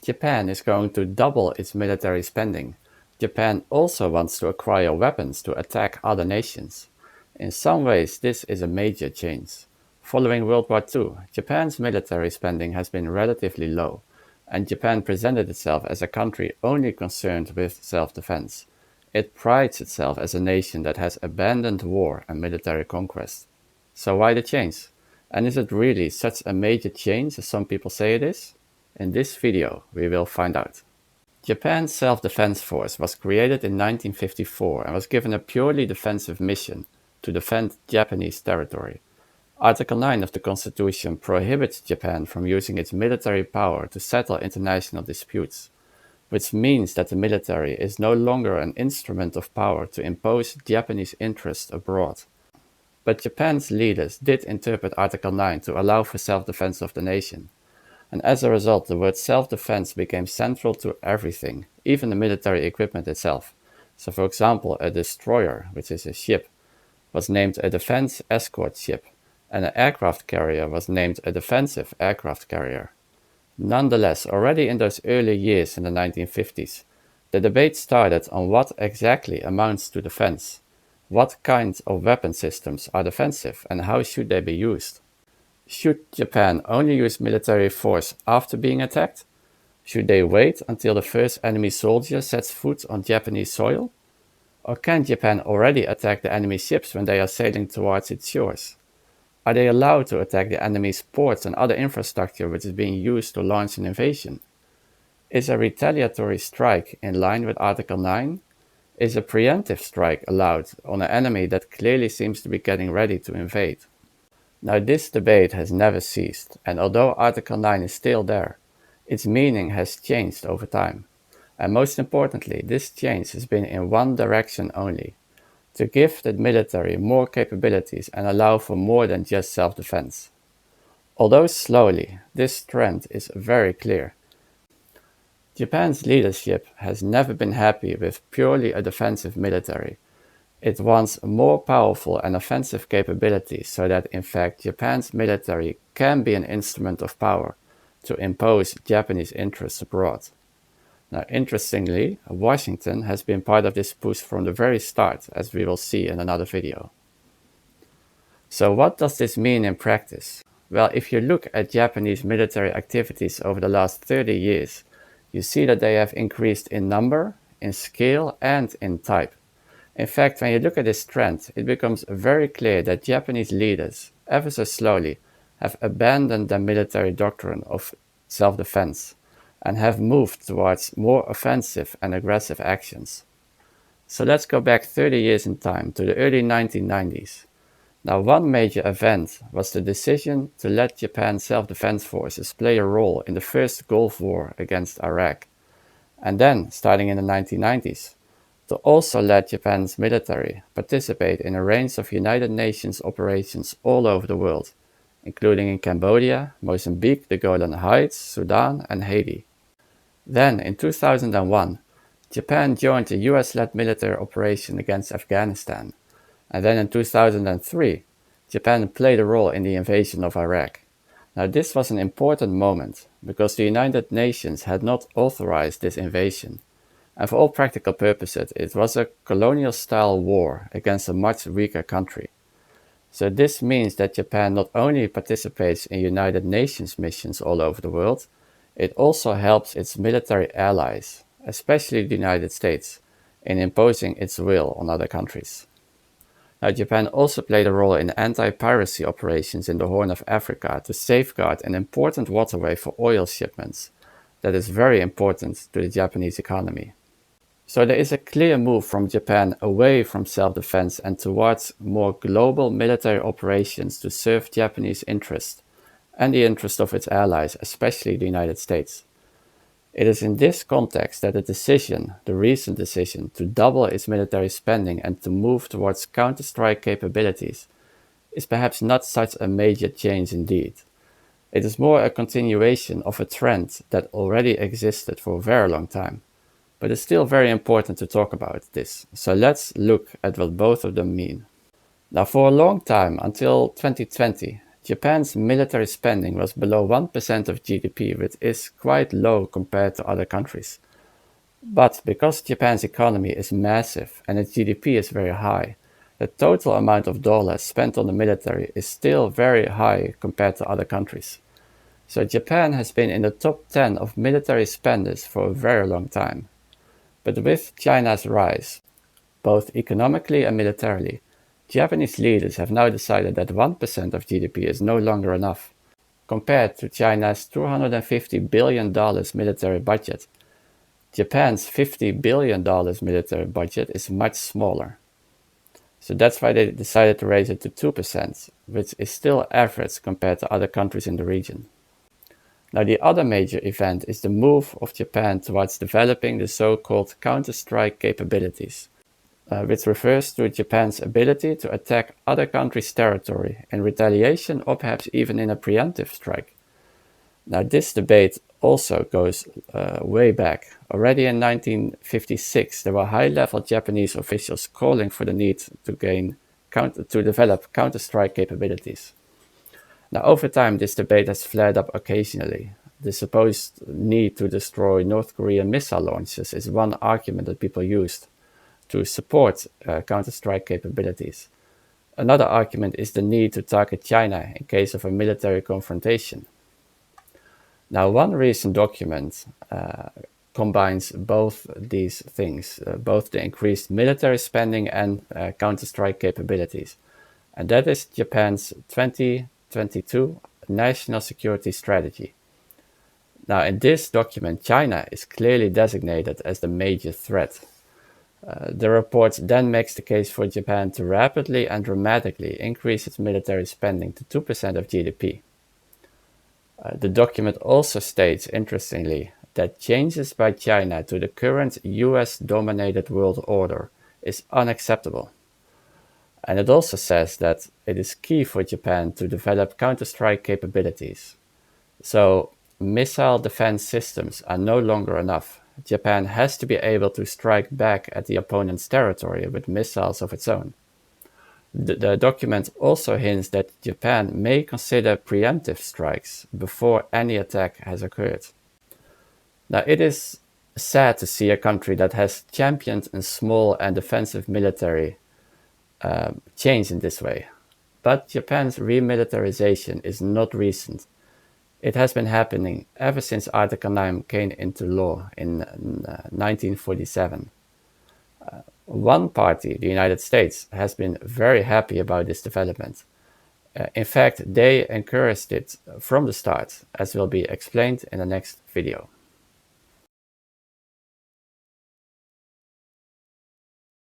Japan is going to double its military spending. Japan also wants to acquire weapons to attack other nations. In some ways, this is a major change. Following World War II, Japan's military spending has been relatively low, and Japan presented itself as a country only concerned with self-defense. It prides itself as a nation that has abandoned war and military conquest. So why the change? And is it really such a major change as some people say it is? In this video, we will find out. Japan's Self-Defense Force was created in 1954 and was given a purely defensive mission to defend Japanese territory. Article 9 of the Constitution prohibits Japan from using its military power to settle international disputes, which means that the military is no longer an instrument of power to impose Japanese interests abroad. But Japan's leaders did interpret Article 9 to allow for self-defense of the nation. And as a result, the word self-defense became central to everything, even the military equipment itself. So for example, a destroyer, which is a ship, was named a defense escort ship, and an aircraft carrier was named a defensive aircraft carrier. Nonetheless, already in those early years in the 1950s, the debate started on what exactly amounts to defense. What kinds of weapon systems are defensive and how should they be used? Should Japan only use military force after being attacked? Should they wait until the first enemy soldier sets foot on Japanese soil? Or can Japan already attack the enemy ships when they are sailing towards its shores? Are they allowed to attack the enemy's ports and other infrastructure which is being used to launch an invasion? Is a retaliatory strike in line with Article 9? Is a preemptive strike allowed on an enemy that clearly seems to be getting ready to invade? Now this debate has never ceased, and although Article 9 is still there, its meaning has changed over time. And most importantly, this change has been in one direction only: to give the military more capabilities and allow for more than just self-defense. Although slowly, this trend is very clear. Japan's leadership has never been happy with purely a defensive military. It wants more powerful and offensive capabilities so that in fact Japan's military can be an instrument of power to impose Japanese interests abroad. Now interestingly, Washington has been part of this push from the very start, as we will see in another video. So what does this mean in practice? Well, if you look at Japanese military activities over the last 30 years, you see that they have increased in number, in scale, and in type. In fact, when you look at this trend, it becomes very clear that Japanese leaders, ever so slowly, have abandoned their military doctrine of self-defense and have moved towards more offensive and aggressive actions. So let's go back 30 years in time to the early 1990s. Now, one major event was the decision to let Japan's self-defense forces play a role in the first Gulf War against Iraq. And then, starting in the 1990s, to also let Japan's military participate in a range of United Nations operations all over the world, including in Cambodia, Mozambique, the Golan Heights, Sudan, and Haiti. Then, in 2001, Japan joined a US-led military operation against Afghanistan. And then in 2003, Japan played a role in the invasion of Iraq. Now this was an important moment, because the United Nations had not authorized this invasion. And for all practical purposes, it was a colonial-style war against a much weaker country. So this means that Japan not only participates in United Nations missions all over the world, it also helps its military allies, especially the United States, in imposing its will on other countries. Now, Japan also played a role in anti-piracy operations in the Horn of Africa to safeguard an important waterway for oil shipments that is very important to the Japanese economy. So there is a clear move from Japan away from self-defense and towards more global military operations to serve Japanese interests and the interest of its allies, especially the United States. It is in this context that the recent decision to double its military spending and to move towards counterstrike capabilities is perhaps not such a major change indeed. It is more a continuation of a trend that already existed for a very long time. But it's still very important to talk about this, so let's look at what both of them mean. Now, for a long time, until 2020, Japan's military spending was below 1% of GDP, which is quite low compared to other countries. But because Japan's economy is massive and its GDP is very high, the total amount of dollars spent on the military is still very high compared to other countries. So Japan has been in the top 10 of military spenders for a very long time. But with China's rise, both economically and militarily, Japanese leaders have now decided that 1% of GDP is no longer enough. Compared to China's $250 billion military budget, Japan's $50 billion military budget is much smaller. So that's why they decided to raise it to 2%, which is still average compared to other countries in the region. Now, the other major event is the move of Japan towards developing the so-called Counterstrike capabilities, which refers to Japan's ability to attack other countries' territory in retaliation or perhaps even in a preemptive strike. Now, this debate also goes way back. Already in 1956, there were high-level Japanese officials calling for the need to develop counter-strike capabilities. Now, over time, this debate has flared up occasionally. The supposed need to destroy North Korean missile launches is one argument that people used to support counter-strike capabilities. Another argument is the need to target China in case of a military confrontation. Now, one recent document combines both these things, both the increased military spending and counter-strike capabilities, and that is Japan's 2022 National Security Strategy. Now, in this document, China is clearly designated as the major threat. The report then makes the case for Japan to rapidly and dramatically increase its military spending to 2% of GDP. The document also states, interestingly, that changes by China to the current US-dominated world order is unacceptable. And it also says that it is key for Japan to develop counter-strike capabilities. So, missile defense systems are no longer enough. Japan has to be able to strike back at the opponent's territory with missiles of its own. The document also hints that Japan may consider preemptive strikes before any attack has occurred. Now, it is sad to see a country that has championed a small and defensive military change in this way. But Japan's remilitarization is not recent. It has been happening ever since Article 9 came into law in 1947. One party, the United States, has been very happy about this development. In fact, they encouraged it from the start, as will be explained in the next video.